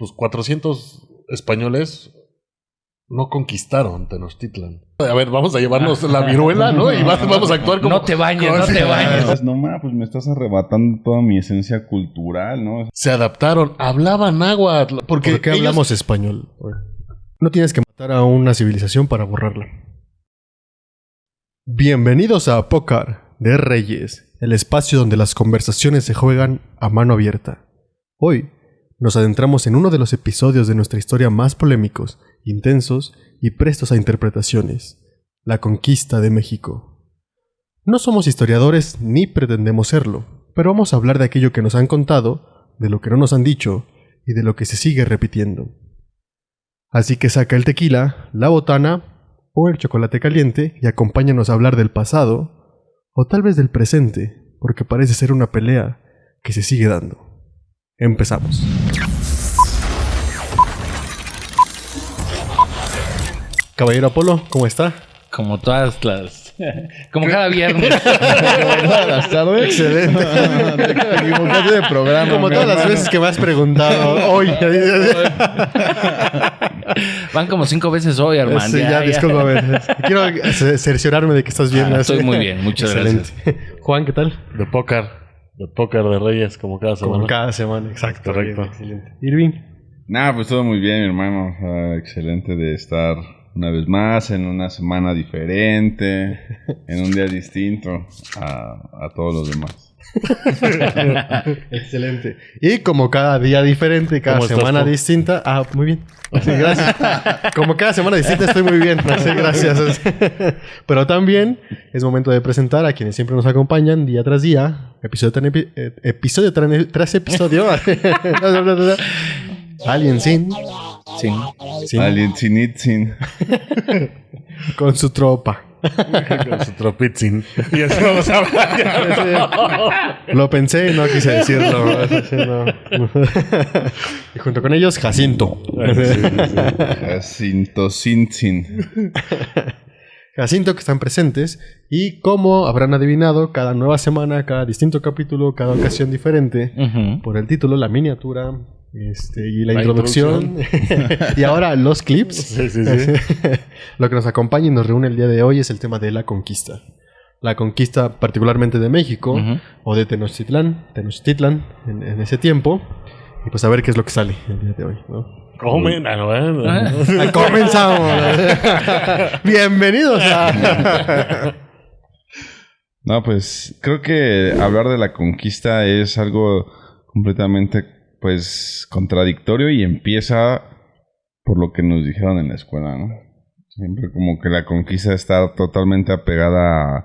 pues 400 españoles no conquistaron Tenochtitlan. A ver, vamos a llevarnos la viruela, ¿no? Y vamos a actuar como... No te bañes. No, pues me estás arrebatando toda mi esencia cultural, ¿no? Se adaptaron, hablaban náhuatl. ¿Por qué hablamos español? No tienes que matar a una civilización para borrarla. Bienvenidos a Pócar de Reyes, el espacio donde las conversaciones se juegan a mano abierta. Hoy nos adentramos en uno de los episodios de nuestra historia más polémicos, intensos y prestos a interpretaciones: la conquista de México. No somos historiadores ni pretendemos serlo, pero vamos a hablar de aquello que nos han contado, de lo que no nos han dicho y de lo que se sigue repitiendo. Así que saca el tequila, la botana o el chocolate caliente y acompáñanos a hablar del pasado o tal vez del presente, porque parece ser una pelea que se sigue dando. Empezamos. Caballero Apolo, ¿cómo está? Como todas las... Como cada viernes. Todas las tardes. Excelente. Te equivocaste de programa. Como todas las veces que me has preguntado hoy. Van como 5 veces hoy, hermano. Sí, ya, discúlpame. Quiero cerciorarme de que estás bien. Estoy muy bien, muchas gracias. Juan, ¿qué tal? De póker de Reyes, como cada semana. Como cada semana, exacto. Correcto. Excelente. Irving. Pues todo muy bien, mi hermano. Excelente de estar una vez más en una semana diferente, en un día distinto a todos los demás. Excelente. Y como cada día diferente, cada semana distinta. Muy bien. Sí, gracias. Como cada semana distinta estoy muy bien. Sí, gracias. Pero también es momento de presentar a quienes siempre nos acompañan día tras día, episodio tras episodio. Alien Sin. Alien Sin. Con su tropa. Con su tropitzin. Y eso vamos a hablar. Lo pensé y no quise decirlo. No. Y junto con ellos, Jacinto. Jacinto Sin. Jacinto, que están presentes. Y como habrán adivinado, cada nueva semana, cada distinto capítulo, cada ocasión diferente, por el título, la miniatura... y la introducción. Y ahora los clips. Sí. Lo que nos acompaña y nos reúne el día de hoy es el tema de la conquista. La conquista particularmente de México o de Tenochtitlan en ese tiempo. Y pues a ver qué es lo que sale el día de hoy, ¿no? Comenzamos. Bienvenidos a... Pues creo que hablar de la conquista es algo completamente contradictorio y empieza por lo que nos dijeron en la escuela, ¿no? Siempre como que la conquista está totalmente apegada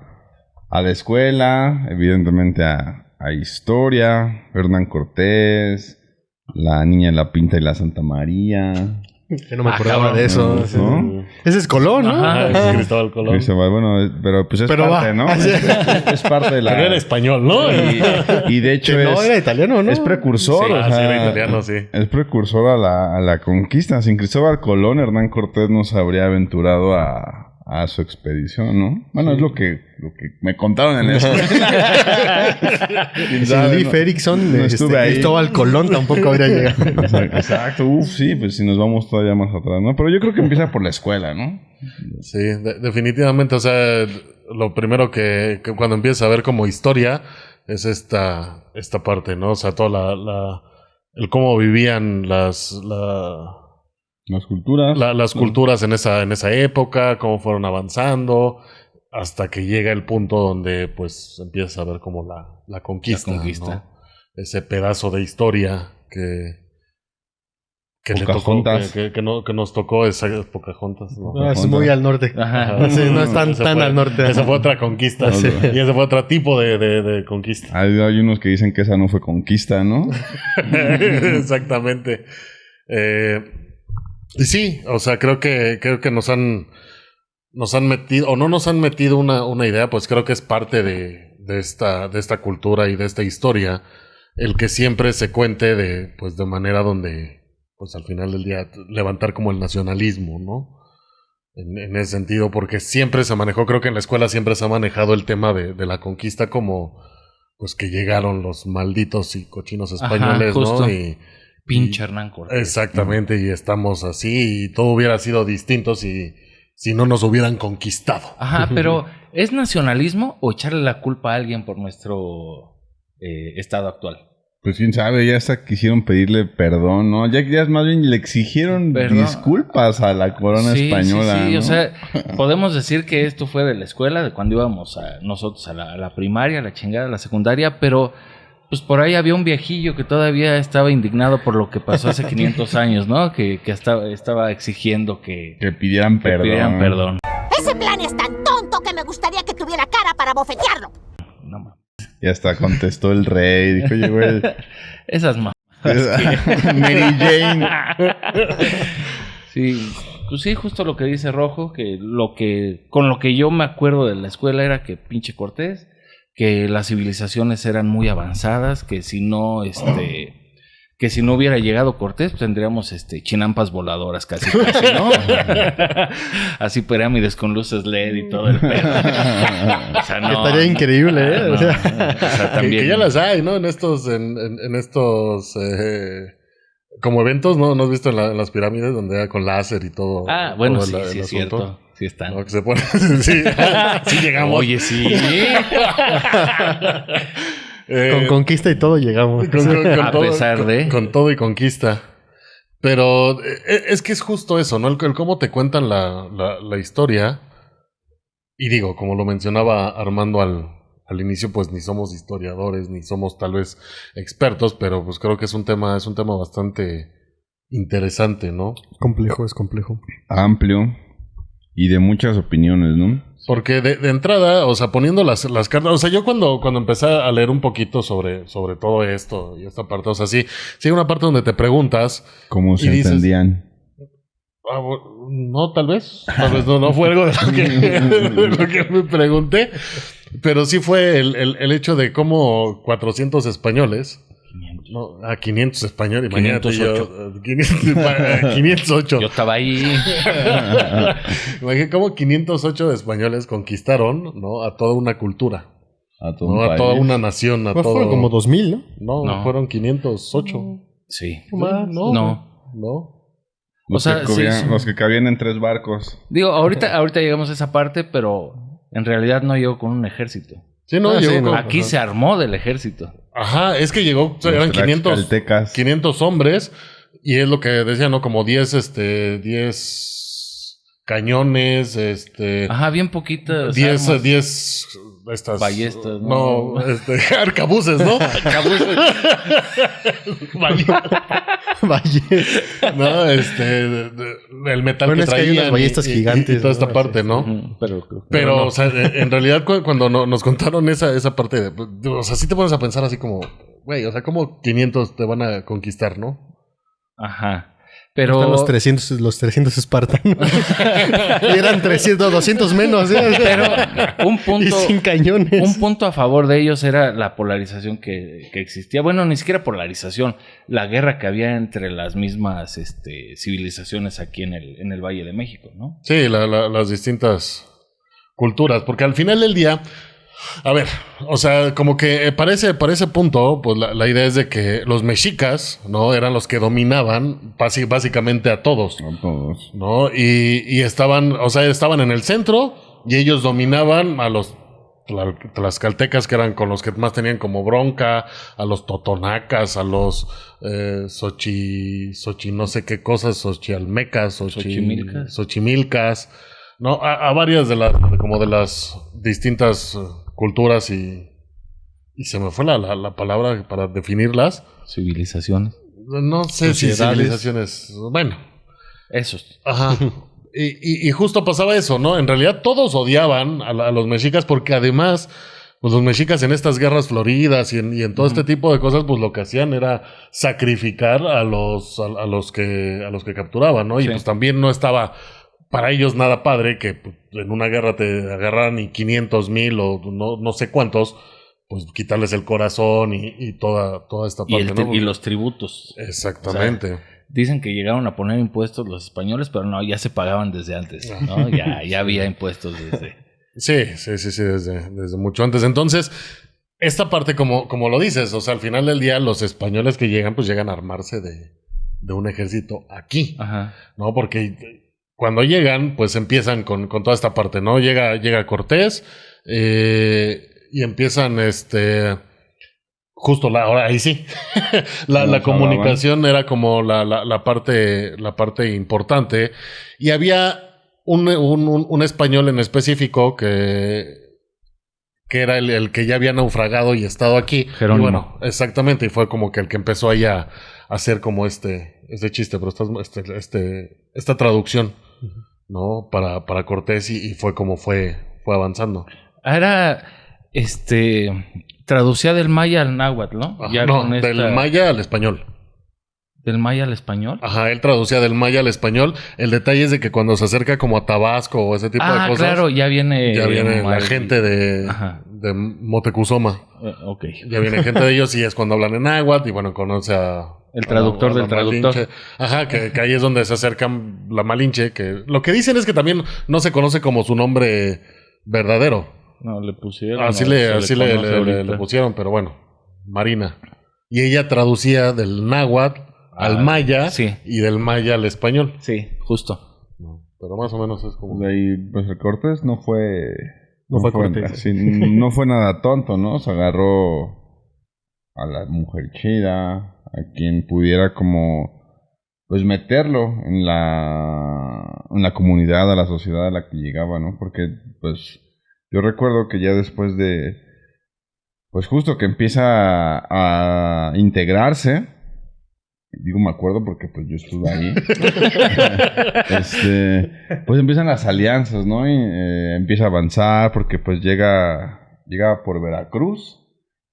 a la escuela, evidentemente a historia, Hernán Cortés, la Niña de la Pinta y la Santa María. Que no me acordaba de eso. ¿No? Ese es Colón, ¿no? Es Cristóbal Colón. Bueno, pero pues es parte, ¿no? Es parte de la... Pero era español, ¿no? Y de hecho no, era italiano, ¿no? Es precursor. Sí, era italiano, sí. Es precursor a la conquista. Sin Cristóbal Colón, Hernán Cortés no se habría aventurado a su expedición, ¿no? Bueno, es lo que me contaron en la escuela. Sin Leif Erikson, Cristóbal Colón tampoco habría llegado. Exacto. Sí, pues si nos vamos todavía más atrás, ¿no? Pero yo creo que empieza por la escuela, ¿no? Sí, definitivamente. O sea, lo primero que cuando empiezas a ver como historia es esta parte, ¿no? O sea, toda el cómo vivían las culturas. Las culturas en esa época, cómo fueron avanzando, hasta que llega el punto donde pues empiezas a ver como la conquista. ¿No? Ese pedazo de historia que le tocó, que nos tocó Pocahontas. No, es muy al norte. Ajá. Sí, no es tan al norte. Esa fue otra conquista. Sí. Y ese fue otro tipo de conquista. Hay unos que dicen que esa no fue conquista, ¿no? Exactamente. Y sí, o sea, creo que nos han metido, o no nos han metido una idea, pues creo que es parte de esta cultura y de esta historia, el que siempre se cuente de manera donde, pues al final del día, levantar como el nacionalismo, ¿no? En ese sentido, porque siempre se manejó, creo que en la escuela siempre se ha manejado el tema de la conquista como, pues que llegaron los malditos y cochinos españoles, ¿no? Pinche Hernán Cortés. Exactamente, y estamos así, y todo hubiera sido distinto si no nos hubieran conquistado. Ajá, pero ¿es nacionalismo o echarle la culpa a alguien por nuestro estado actual? Pues quién sabe, ya hasta quisieron pedirle perdón, ¿no? Ya más bien le exigieron disculpas a la corona española. Sí, ¿no? O sea, podemos decir que esto fue de la escuela, de cuando íbamos nosotros a la primaria, a la chingada, a la secundaria, pero pues por ahí había un viejillo que todavía estaba indignado por lo que pasó hace 500 años, ¿no? Que estaba exigiendo que pidieran perdón. Ese plan es tan tonto que me gustaría que tuviera cara para bofetearlo. No mames. Y hasta contestó el rey, dijo, oye, güey. Esas Mary Jane. Sí, pues sí, justo lo que dice Rojo, con lo que yo me acuerdo de la escuela era que pinche Cortés, que las civilizaciones eran muy avanzadas, que si no hubiera llegado Cortés, pues tendríamos chinampas voladoras casi, ¿no? Así pirámides con luces LED y todo el pedo. O sea, no, estaría increíble, ¿eh? No, o sea, también. Que ya las hay, ¿no? En estos como eventos, ¿no? ¿No has visto en las pirámides donde era con láser y todo? Ah, bueno, todo sí, es cierto. Sí están. ¿No? Que se pone... sí, sí llegamos. Oye, sí. Con conquista y todo llegamos. A pesar de... Con todo y conquista. Pero es que es justo eso, ¿no? El cómo te cuentan la historia. Y digo, como lo mencionaba Armando al inicio, pues ni somos historiadores, ni somos tal vez expertos, pero pues creo que es un tema bastante interesante, ¿no? Es complejo. Amplio y de muchas opiniones, ¿no? Porque de entrada, o sea, poniendo las cartas, o sea, yo cuando empecé a leer un poquito sobre todo esto y esta parte, o sea, sí hay una parte donde te preguntas ¿Cómo se dices, entendían? No, tal vez no fue algo de lo que me pregunté, pero sí fue el hecho de cómo 400 españoles, 500 españoles, imagínate 508. Yo estaba ahí. Imagínate cómo 508 españoles conquistaron, ¿no? A toda una cultura. A todo a toda una nación. Fueron como 2000, ¿no? No, fueron 508. Sí. No. Los que cabían en 3 barcos. Digo, ahorita llegamos a esa parte, pero en realidad no llegó con un ejército. Sí, no, llegó aquí se armó del ejército. Ajá, es que llegó, o sea, eran 500 hombres, y es lo que decía, ¿no? Como 10 cañones, Ajá, bien poquitas 10 estas ballestas, no, arcabuces, ¿no? Ballestas. No, el metal que traían, hay unas ballestas gigantes y toda esta ¿no? parte, ¿no? Pero no. no. O sea, en realidad cuando nos contaron esa parte, o sea, sí te pones a pensar así como, güey, o sea, como 500 te van a conquistar, ¿no? Ajá. Pero están los 300 espartanos. Y eran 200 menos. Pero un punto, y sin cañones. Un punto a favor de ellos era la polarización que existía. Bueno, ni siquiera polarización, la guerra que había entre las mismas civilizaciones aquí en el Valle de México, ¿no? Sí, las distintas culturas, porque al final del día, a ver, o sea, como que para ese punto, pues la idea es de que los mexicas, ¿no? Eran los que dominaban básicamente a todos. A todos. ¿No? Y estaban en el centro y ellos dominaban a los tlaxcaltecas, que eran con los que más tenían como bronca, a los totonacas, a los no sé qué cosas, xochialmecas, xochimilcas, ¿no? A varias de las distintas culturas y se me fue la palabra para definirlas. Civilizaciones. No sé si civilizaciones. Bueno. Esos. Ajá. Y justo pasaba eso, ¿no? En realidad todos odiaban a los mexicas porque además, pues los mexicas en estas guerras floridas y en todo este tipo de cosas, pues lo que hacían era sacrificar a los que capturaban, ¿no? Y pues también no estaba para ellos nada padre que pues, en una guerra te agarraran y 500,000 o no sé cuántos, pues quitarles el corazón y toda esta parte, ¿no? Y los tributos. Exactamente. O sea, dicen que llegaron a poner impuestos los españoles, pero no, ya se pagaban desde antes, ¿no? Ya había impuestos desde... Sí, desde mucho antes. Entonces, esta parte, como lo dices, o sea, al final del día, los españoles que llegan, pues llegan a armarse de un ejército aquí, Ajá. ¿no? Porque cuando llegan, pues empiezan con toda esta parte, ¿no? Llega Cortés y empiezan, justo ahora ahí sí, la comunicación era como la parte importante, y había un español en específico que era el que ya había naufragado y estado aquí. Jerónimo. Y bueno, exactamente, y fue como que el que empezó ahí a hacer como este chiste, pero esta traducción, ¿no? Para Cortés, y fue como fue avanzando. Era, traducía del maya al náhuatl, ¿no? Ajá, no, del maya al español. ¿Del maya al español? Ajá, él traducía del maya al español. El detalle es de que cuando se acerca como a Tabasco o ese tipo de cosas... claro, ya viene la gente de Motecuzoma. Ok. Ya viene gente de ellos y es cuando hablan en náhuatl y bueno, conoce a... El traductor del traductor. Malinche. Ajá, que ahí es donde se acercan la Malinche, que lo que dicen es que también no se conoce como su nombre verdadero. No, le pusieron... Así le pusieron, pero bueno, Marina. Y ella traducía del náhuatl al maya, sí. Y del maya al español. Sí, justo. No, pero más o menos es como... De ahí, pues el Cortés no fue Cortés. sí, no fue nada tonto, ¿no? Se agarró a la mujer chida, a quien pudiera como, pues meterlo en la comunidad, a la sociedad a la que llegaba, ¿no? Porque, pues, yo recuerdo que ya después de, pues justo que empieza a integrarse. Digo, me acuerdo porque pues yo estuve ahí. Pues empiezan las alianzas, ¿no? Y empieza a avanzar porque pues llega por Veracruz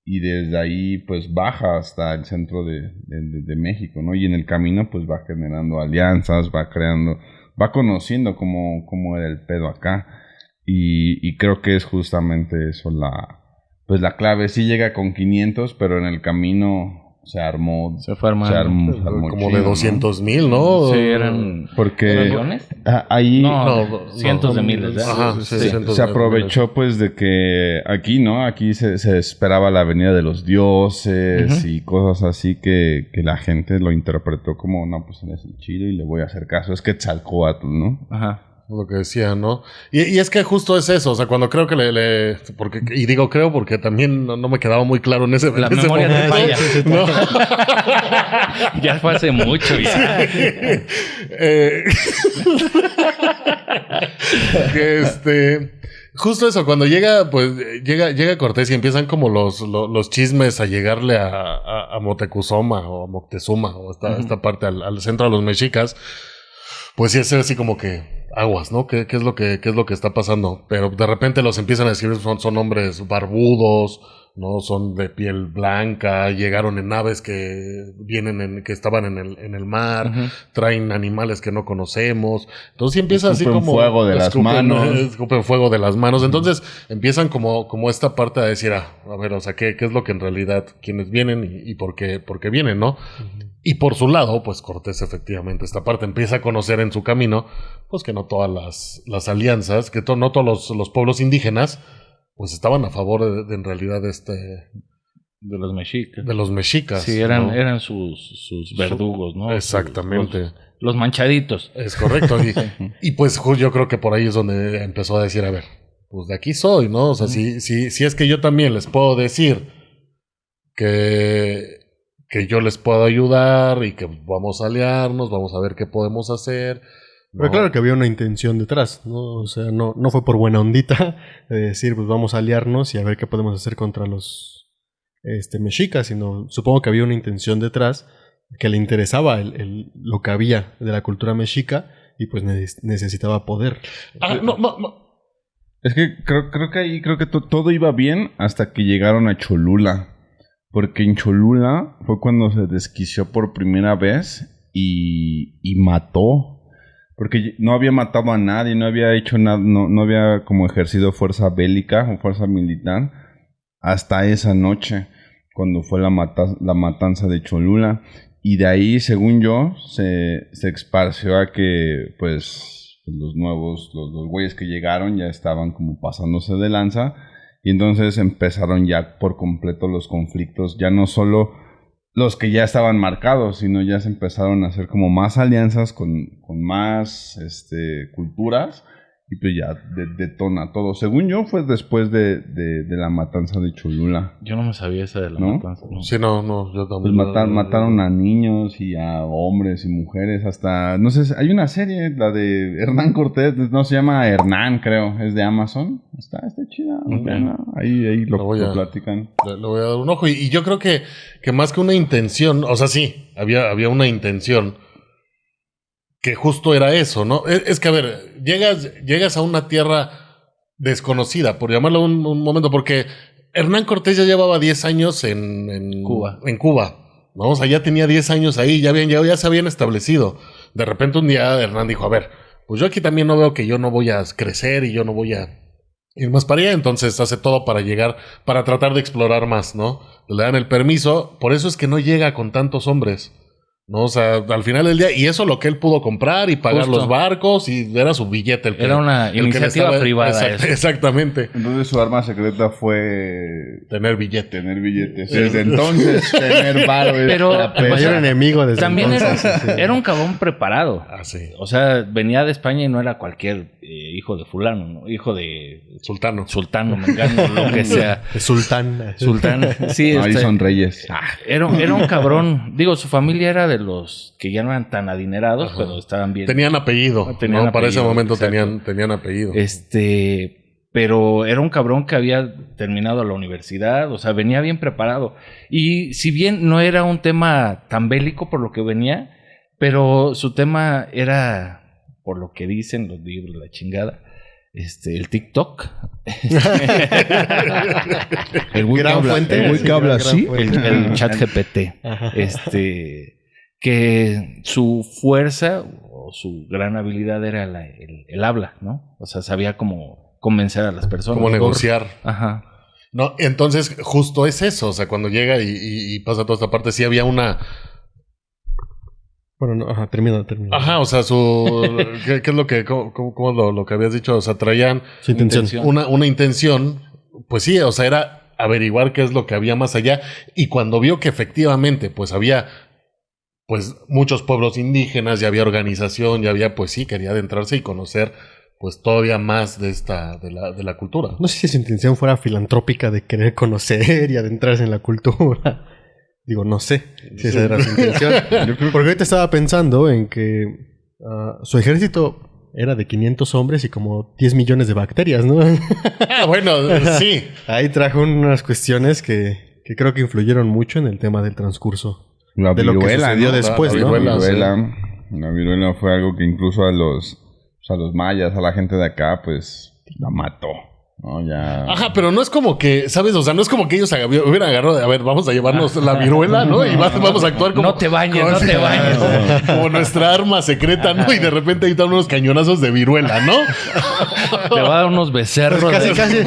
y desde ahí pues baja hasta el centro de México, ¿no? Y en el camino pues va generando alianzas, va conociendo cómo era el pedo acá. Y creo que es justamente eso la clave. Sí llega con 500, pero en el camino... Se armó como de 200,000, ¿no? Sí, eran... Porque... ¿Millones? Ahí... No, cientos de miles, ¿verdad? Ajá, sí, se aprovechó pues de que aquí, ¿no? Aquí se esperaba la venida de los dioses y cosas así que la gente lo interpretó como, no, pues él es el chido y le voy a hacer caso. Es Quetzalcóatl, ¿no? Ajá. Lo que decía, ¿no? Y es que justo es eso, o sea, cuando creo que y digo creo porque también no me quedaba muy claro en ese La en ese memoria te momento. falla. ¿No? Ya fue hace mucho, ya. Justo eso, cuando llega Cortés y empiezan como los chismes a llegarle a Motecuzoma o a Moctezuma o esta parte al centro de los mexicas, pues sí es así como que aguas, ¿no? ¿Qué es lo que está pasando? Pero de repente los empiezan a describir, son hombres barbudos, ¿no? Son de piel blanca, llegaron en naves que estaban en el mar, traen animales que no conocemos. Entonces sí empieza así como... fuego de las manos. Escupen fuego de las manos. Entonces empiezan como esta parte a decir, a ver, o sea, ¿qué es lo que en realidad, quiénes vienen y por qué vienen, ¿no? Y por su lado, pues Cortés efectivamente esta parte empieza a conocer en su camino, pues que no todas las alianzas, que no todos los pueblos indígenas, pues estaban a favor de en realidad de los mexicas. De los mexicas. Sí, eran sus verdugos, ¿no? Exactamente. Los manchaditos. Es correcto. Y pues yo creo que por ahí es donde empezó a decir, a ver, pues de aquí soy, ¿no? O sea, si es que yo también les puedo decir que yo les puedo ayudar y que vamos a aliarnos, vamos a ver qué podemos hacer. ¿No? Pero claro que había una intención detrás, ¿no? O sea, no fue por buena ondita de decir, pues vamos a aliarnos y a ver qué podemos hacer contra los mexicas, sino supongo que había una intención detrás que le interesaba lo que había de la cultura mexica y pues necesitaba poder. No. Es que creo que todo iba bien hasta que llegaron a Cholula. Porque en Cholula fue cuando se desquició por primera vez y mató. Porque no había matado a nadie, no había hecho nada, no había como ejercido fuerza bélica o fuerza militar hasta esa noche, cuando fue la matanza de Cholula. Y de ahí, según yo, se esparció a que, pues, los güeyes que llegaron ya estaban como pasándose de lanza. Y entonces empezaron ya por completo los conflictos, ya no solo los que ya estaban marcados, sino ya se empezaron a hacer como más alianzas con más culturas. Y pues ya detona todo. Según yo, fue después de la matanza de Cholula. Yo no me sabía esa de la ¿No? matanza. No. Sí, no, yo Pues también. mataron a niños y a hombres y mujeres. Hasta, no sé, hay una serie, la de Hernán Cortés, no se llama Hernán, creo. Es de Amazon. Está chida. Veanla. Ahí lo platican. Le voy a dar un ojo. Y yo creo que más que una intención, o sea, sí, había una intención. Que justo era eso, ¿no? Es que, a ver, llegas a una tierra desconocida, por llamarlo un momento, porque Hernán Cortés ya llevaba 10 años en Cuba. En Cuba, ¿no? O sea, ya tenía 10 años ahí, ya habían llegado, ya se habían establecido. De repente un día Hernán dijo, a ver, pues yo aquí también no veo que yo no voy a crecer y yo no voy a ir más para allá, entonces hace todo para llegar, para tratar de explorar más, ¿no? Le dan el permiso, por eso es que no llega con tantos hombres. No, o sea, al final del día, y eso lo que él pudo comprar y pagar Justo. los barcos, y era su billete. Era una iniciativa privada. Exactamente. Entonces su arma secreta fue Tener billete. tener billetes. Desde entonces, tener varo. Pero El mayor enemigo desde también entonces. era un cabrón preparado. Ah, sí. O sea, venía de España y no era cualquier hijo de fulano, ¿no? Hijo de Sultano. sultano, mengano, lo que sea. El sultán. Sultán. Sí, Ahí son reyes. era un cabrón. Digo, su familia era de los que ya no eran tan adinerados, Ajá. pero estaban bien. Tenían apellido. Tenían ¿no? Para ese apellido, momento exacto. tenían apellido. Pero era un cabrón que había terminado la universidad, o sea, venía bien preparado. Y si bien no era un tema tan bélico por lo que venía, pero su tema era, por lo que dicen los libros, la chingada, el TikTok. El güey Gran fuente. el güey que habla así. el chat GPT. Ajá. Que su fuerza o su gran habilidad era el habla, ¿no? O sea, sabía cómo convencer a las personas. Como negociar. Ajá. No, entonces, justo es eso. O sea, cuando llega y pasa toda esta parte, sí había una. Bueno, no, ajá, termina. Ajá, o sea, ¿qué es lo que. ¿Cómo lo que habías dicho? O sea, traían Su intención. una intención. Pues sí, o sea, era averiguar qué es lo que había más allá. Y cuando vio que efectivamente, pues había. Pues muchos pueblos indígenas, ya había organización, ya había, pues sí, quería adentrarse y conocer, pues todavía más de la cultura. No sé si su intención fuera filantrópica de querer conocer y adentrarse en la cultura. Digo, no sé si esa era su intención. Porque ahorita estaba pensando en que su ejército era de 500 hombres y como 10 millones de bacterias, ¿no? Ah, bueno, sí. Ahí trajo unas cuestiones que creo que influyeron mucho en el tema del transcurso. La de lo que viruela, sucedió ¿no? después, La ¿no? viruela. La viruela fue algo que incluso a los mayas, a la gente de acá, pues la mató, ¿no? Ya. Ajá, pero no es como que, ¿sabes? O sea, no es como que ellos hubieran agarrado de, a ver, vamos a llevarnos la viruela, ¿no? Y vamos a actuar como... No te bañes, no te bañes. Como nuestra arma secreta, ¿no? Y de repente ahí están unos cañonazos de viruela, ¿no? Te va a dar unos becerros. Casi.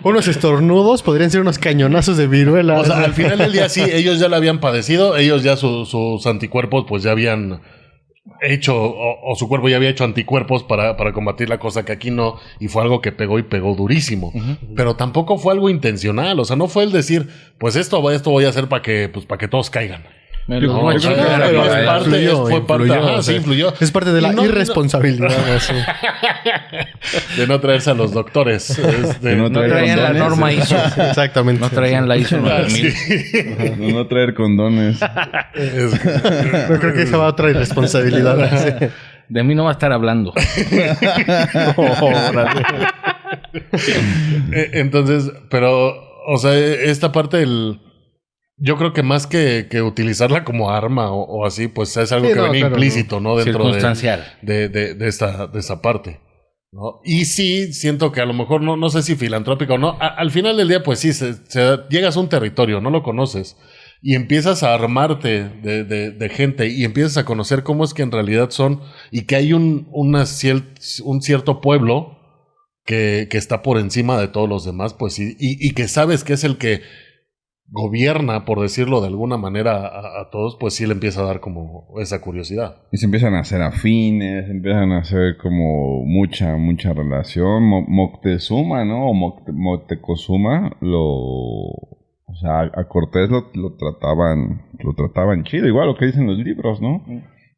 Unos estornudos podrían ser unos cañonazos de viruela. O sea, al final del día sí, ellos ya la habían padecido, ellos ya sus anticuerpos pues ya habían hecho, o su cuerpo ya había hecho anticuerpos para combatir la cosa que aquí no, y fue algo que pegó y pegó durísimo. Pero tampoco fue algo intencional, o sea, no fue el decir, pues esto voy a hacer para que todos caigan. Me los No, voy a o sea, chingar a pero la es verga. parte, fue parte, influyó, ajá, o sea, sí, influyó. Es parte de la Y no- irresponsabilidad. Eso. De no traerse a los doctores. De no No traían la condones. norma ISO. Exactamente. No traían la ISO 9000. De no traer condones. Yo creo que esa va a otra irresponsabilidad. Sí. De mí no va a estar hablando. Entonces, pero, o sea, esta parte yo creo que más que utilizarla como arma o así, pues es algo Sí, que no, venía claro, implícito, ¿no? Dentro Circunstancial. de esta parte, ¿no? Y sí, siento que a lo mejor, no sé si filantrópico o no, al final del día, pues sí, llegas a un territorio, no lo conoces, y empiezas a armarte de gente y empiezas a conocer cómo es que en realidad son, y que hay un cierto pueblo que está por encima de todos los demás, pues, y que sabes que es el que gobierna, por decirlo de alguna manera, a todos, pues sí le empieza a dar como esa curiosidad. Y se empiezan a hacer afines, empiezan a hacer como mucha relación. Moctezuma, ¿no? O Moctezuma O sea, a Cortés lo trataban chido, igual lo que dicen los libros, ¿no?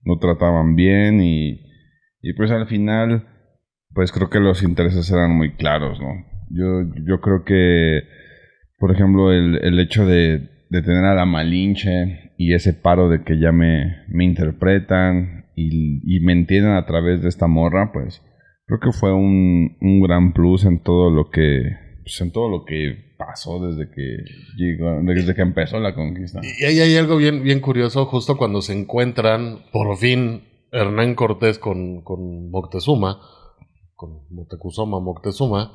Lo trataban bien y pues al final, pues creo que los intereses eran muy claros, ¿no? Yo creo que, por ejemplo, el hecho de tener a la Malinche y ese paro de que ya me interpretan y me entienden a través de esta morra, pues creo que fue un gran plus en todo lo que pasó desde que empezó la conquista. Y ahí hay algo bien curioso, justo cuando se encuentran por fin Hernán Cortés con Moctezuma, con Moctezuma,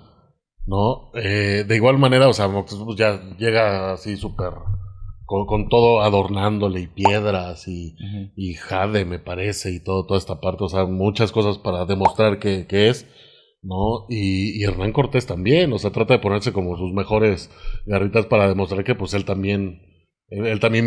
¿no? De igual manera, o sea, Moctezuma ya llega así súper con todo adornándole y piedras y jade, me parece, y toda esta parte, o sea, muchas cosas para demostrar que es, ¿no? Y Hernán Cortés también, o sea, trata de ponerse como sus mejores garritas para demostrar que pues él también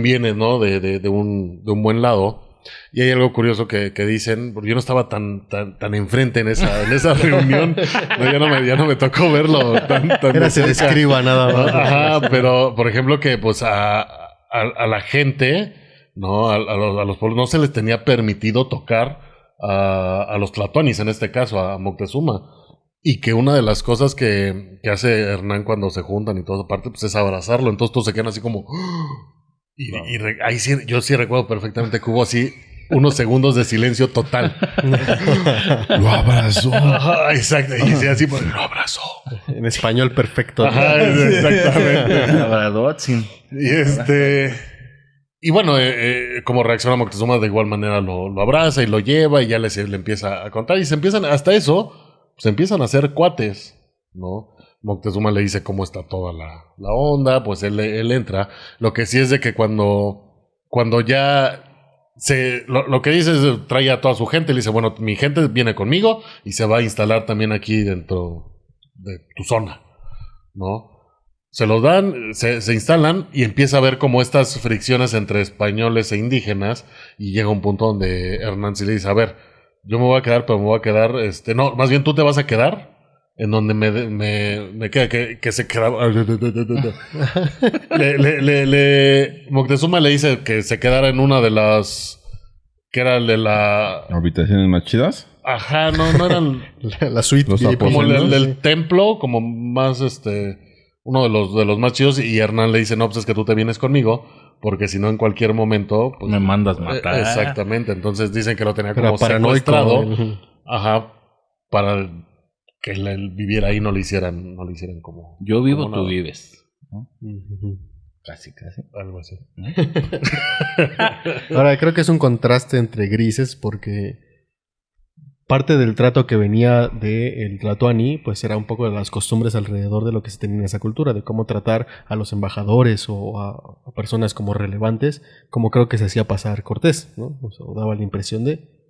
viene, ¿no? De un buen lado. Y hay algo curioso que dicen, porque yo no estaba tan enfrente en esa reunión, no, ya no me tocó verlo tan Era se describa nada más. Ajá, pero por ejemplo que pues a la gente, ¿no? A los pueblos no se les tenía permitido tocar a los tlatoanis, en este caso, a Moctezuma. Y que una de las cosas que hace Hernán cuando se juntan y toda parte, pues es abrazarlo. Entonces todos se quedan así como... ahí sí, yo sí recuerdo perfectamente que hubo así unos segundos de silencio total. Lo abrazó. Ajá, exacto. Y decía así, pues, lo abrazó. En español perfecto. Ajá, exactamente. Abradotzin. Y bueno, como reacciona Moctezuma, de igual manera lo abraza y lo lleva y ya le empieza a contar. Y hasta eso, se empiezan a hacer cuates, ¿no? Moctezuma le dice cómo está toda la onda, pues él entra. Lo que sí es de que cuando ya lo que dice es trae a toda su gente, le dice, bueno, mi gente viene conmigo y se va a instalar también aquí dentro de tu zona, ¿no? Se los dan, se instalan y empieza a ver como estas fricciones entre españoles e indígenas y llega un punto donde Hernán sí le dice, a ver, yo me voy a quedar, pero me voy a quedar, no, más bien tú te vas a quedar en donde me queda, que se quedaba. Moctezuma le dice que se quedara en una de las, que era el de la... ¿Habitaciones más chidas? Ajá, no eran... La suite. Los como aposentos. el templo, como más, uno de los más chidos, y Hernán le dice, no, pues es que tú te vienes conmigo, porque si no en cualquier momento... Pues, me mandas matar. Exactamente, entonces dicen que lo tenía Era como paranoico. secuestrado. Ajá, para que él viviera ahí, no le hicieran como... Yo vivo, como tú nada. vives, ¿no? Casi. Algo así. Ahora, creo que es un contraste entre grises porque parte del trato que venía del tlatoani, pues era un poco de las costumbres alrededor de lo que se tenía en esa cultura, de cómo tratar a los embajadores o a personas como relevantes, como creo que se hacía pasar Cortés, ¿no? O sea, daba la impresión de...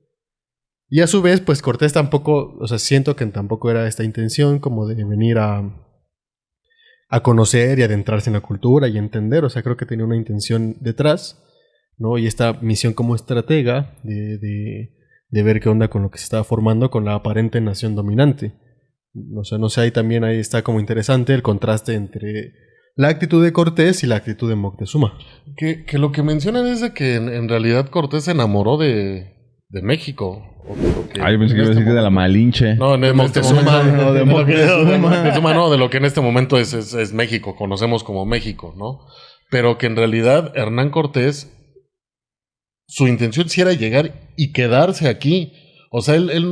Y a su vez, pues Cortés tampoco, o sea, siento que tampoco era esta intención como de venir a conocer y adentrarse en la cultura y entender, o sea, creo que tenía una intención detrás, ¿no? Y esta misión como estratega de ver qué onda con lo que se estaba formando con la aparente nación dominante. O sea, no sé, ahí está como interesante el contraste entre la actitud de Cortés y la actitud de Moctezuma. Que lo que mencionan es de que en realidad Cortés se enamoró de México. Yo pensé que iba a decir que de la Malinche. No, de Moctezuma, Moctezuma. no, de Moctezuma no, de lo que en este momento es México, conocemos como México, ¿no? Pero que en realidad Hernán Cortés, su intención sí era llegar y quedarse aquí. O sea, él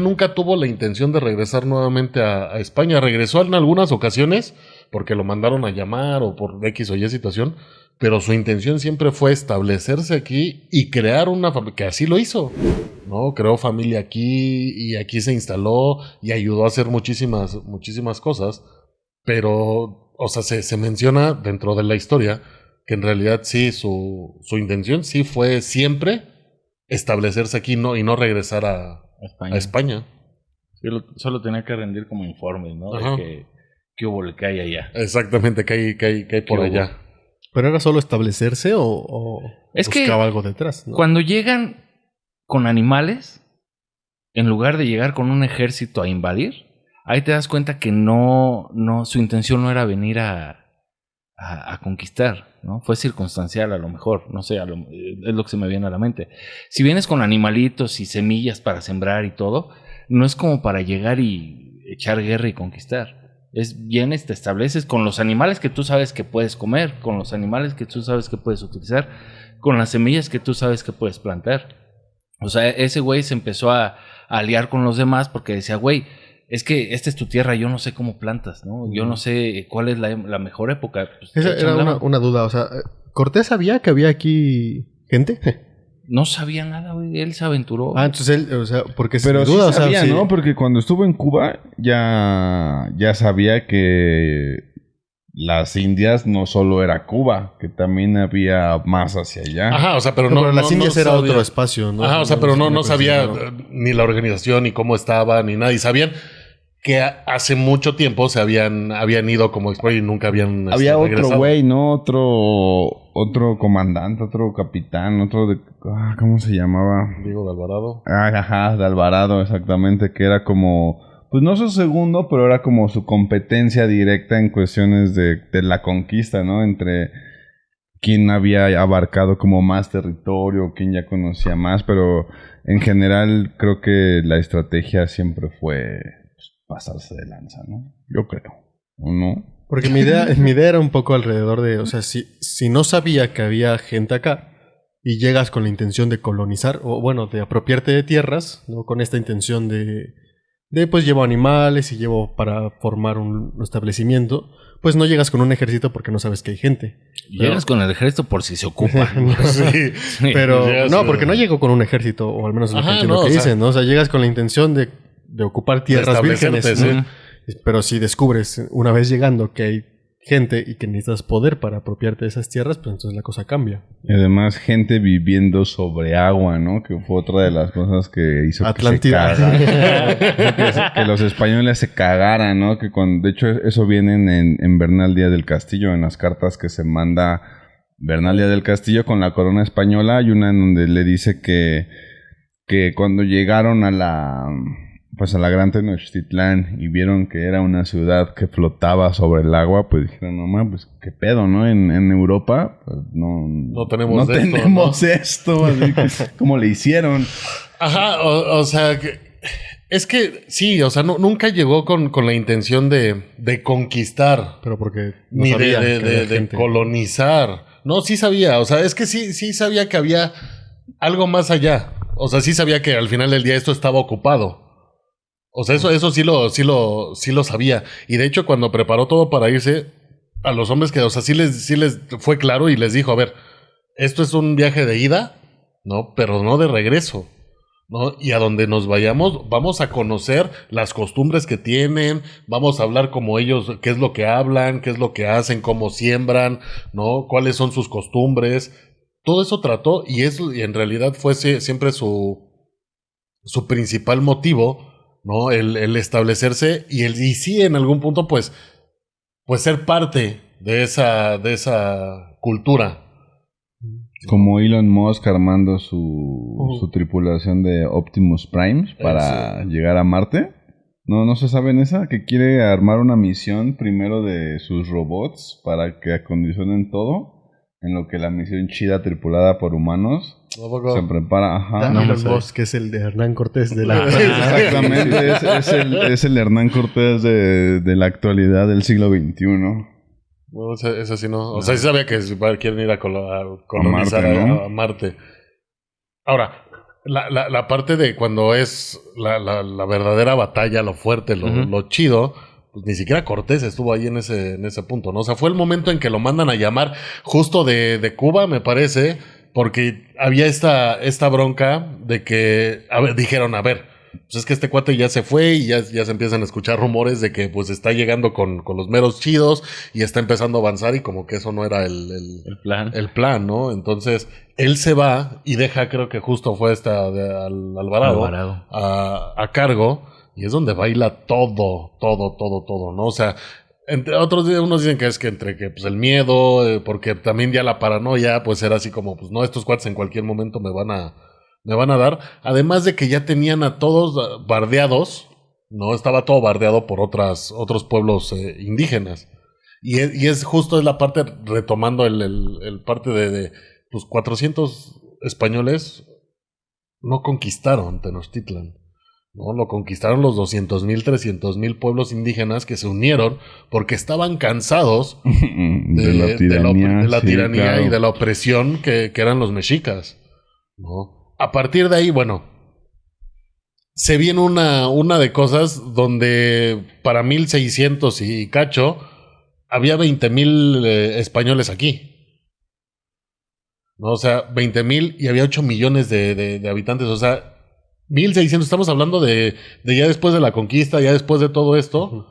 nunca tuvo la intención de regresar nuevamente a España. Regresó en algunas ocasiones porque lo mandaron a llamar o por X o Y situación, pero su intención siempre fue establecerse aquí y crear una familia, que así lo hizo, ¿no? Creó familia aquí y aquí se instaló y ayudó a hacer muchísimas cosas, pero, o sea, se menciona dentro de la historia que en realidad sí, su intención sí fue siempre establecerse aquí y no regresar a España. Sí, solo tenía que rendir como informe, ¿no? Ajá. De que hubo el que hay allá. Exactamente, que hay por ¿Qué allá. ¿Pero era solo establecerse o Es que buscaba algo detrás? ¿No? Cuando llegan con animales, en lugar de llegar con un ejército a invadir, ahí te das cuenta que no su intención no era venir a a conquistar, ¿no? Fue circunstancial a lo mejor, no sé, es lo que se me viene a la mente. Si vienes con animalitos y semillas para sembrar y todo, no es como para llegar y echar guerra y conquistar. Vienes, te estableces con los animales que tú sabes que puedes comer, con los animales que tú sabes que puedes utilizar, con las semillas que tú sabes que puedes plantar. O sea, ese güey se empezó a aliar con los demás porque decía, güey, es que esta es tu tierra, yo no sé cómo plantas, ¿no? Yo no sé cuál es la mejor época. Pues, esa era una duda, o sea, ¿Cortés sabía que había aquí gente? No sabía nada, güey. Él se aventuró. Entonces él, o sea, porque pero sin duda, sí sabía, o sea, ¿no? sí. Porque cuando estuvo en Cuba ya sabía que las Indias no solo era Cuba, que también había más hacia allá. Ajá, o sea, pero No, no. pero las Indias era sabía. otro espacio, ¿no? Ajá, o sea, pero no sabía ni la organización, ni cómo estaba, ni nada. Y sabían que hace mucho tiempo se habían ido como explorar y nunca habían Había regresado. otro güey, ¿no? Otro comandante, otro capitán, otro de... ¿cómo se llamaba? Diego de Alvarado. Ajá, de Alvarado, exactamente, que era como... Pues no su segundo, pero era como su competencia directa en cuestiones de la conquista, ¿no? Entre quién había abarcado como más territorio, quién ya conocía más, pero en general creo que la estrategia siempre fue pasarse de lanza, ¿no? Yo creo, ¿o no? Porque mi idea era un poco alrededor de, o sea, si no sabía que había gente acá y llegas con la intención de colonizar, o bueno, de apropiarte de tierras, ¿no? Con esta intención de pues llevo animales y llevo para formar un establecimiento, pues no llegas con un ejército porque no sabes que hay gente. Llegas con el ejército por si se ocupa. Sí. Pero Llegas, no, porque no llego con un ejército, o al menos es lo que Ajá, entiendo no, que o sea, dicen, ¿no? O sea, llegas con la intención de ocupar tierras vírgenes. establecerte, ¿no? Pero si descubres una vez llegando que hay gente y que necesitas poder para apropiarte de esas tierras, pues entonces la cosa cambia. Y además gente viviendo sobre agua, ¿no? Que fue otra de las cosas que hizo Atlántida. que los españoles se cagaran, ¿no? Que de hecho eso viene en Bernal Díaz del Castillo, en las cartas que se manda Bernal Díaz del Castillo con la corona española. Hay una en donde le dice que cuando llegaron a la gran Tenochtitlán y vieron que era una ciudad que flotaba sobre el agua, pues dijeron, no mames, pues qué pedo, ¿no? En Europa, pues no tenemos esto, así que, ¿cómo le hicieron? Ajá, o sea, es que sí, o sea, nunca llegó con la intención de conquistar. Pero porque no ni sabía que había de gente. colonizar. No, sí sabía, o sea, es que sí sabía que había algo más allá. O sea, sí sabía que al final del día esto estaba ocupado. O sea, eso sí lo sabía. Y de hecho, cuando preparó todo para irse, a los hombres que, o sea, sí les fue claro y les dijo, a ver, esto es un viaje de ida, ¿no? Pero no de regreso, ¿no? Y a donde nos vayamos, vamos a conocer las costumbres que tienen, vamos a hablar como ellos, qué es lo que hablan, qué es lo que hacen, cómo siembran, ¿no? Cuáles son sus costumbres. Todo eso trató y en realidad fue siempre su principal motivo, ¿no? El establecerse y sí en algún punto pues ser parte de esa cultura. Como Elon Musk armando su tripulación de Optimus Primes para llegar a Marte. ¿No se saben esa? Que quiere armar una misión primero de sus robots para que acondicionen todo. En lo que la misión chida tripulada por humanos se prepara. Ajá. Elon Musk, que es el de Hernán Cortés de la... Exactamente, es el Hernán Cortés de la actualidad del siglo XXI. Bueno, ese sí no. O sea, sí sabía que quieren ir a colonizar Marte, ¿no? a Marte. Ahora, la parte de cuando es la verdadera batalla, lo fuerte, lo chido, pues ni siquiera Cortés estuvo ahí en ese punto, ¿no? O sea, fue el momento en que lo mandan a llamar justo de Cuba, me parece, porque había esta bronca de que, dijeron, a ver, pues es que este cuate ya se fue y ya se empiezan a escuchar rumores de que pues está llegando con los meros chidos y está empezando a avanzar y como que eso no era el plan, ¿no? Entonces, él se va y deja, creo que justo fue al Alvarado. A cargo. Y es donde baila todo, ¿no? O sea, entre otros, unos dicen que es que entre que pues el miedo, porque también ya la paranoia, pues era así como, pues no, estos cuates en cualquier momento me van a dar. Además de que ya tenían a todos bardeados, ¿no? Estaba todo bardeado por otros pueblos indígenas. Y es justo la parte, retomando el parte de pues 400 españoles no conquistaron Tenochtitlan, ¿no? Lo conquistaron los 200,000, 300,000 pueblos indígenas que se unieron porque estaban cansados de la tiranía, sí, tiranía claro. y de la opresión que eran los mexicas, ¿no? A partir de ahí, bueno, se viene una de cosas donde para 1600 y cacho había 20,000 españoles aquí. ¿No? O sea, 20,000 y había 8 millones de habitantes. O sea, 1600, estamos hablando de ya después de la conquista, ya después de todo esto. Uh-huh.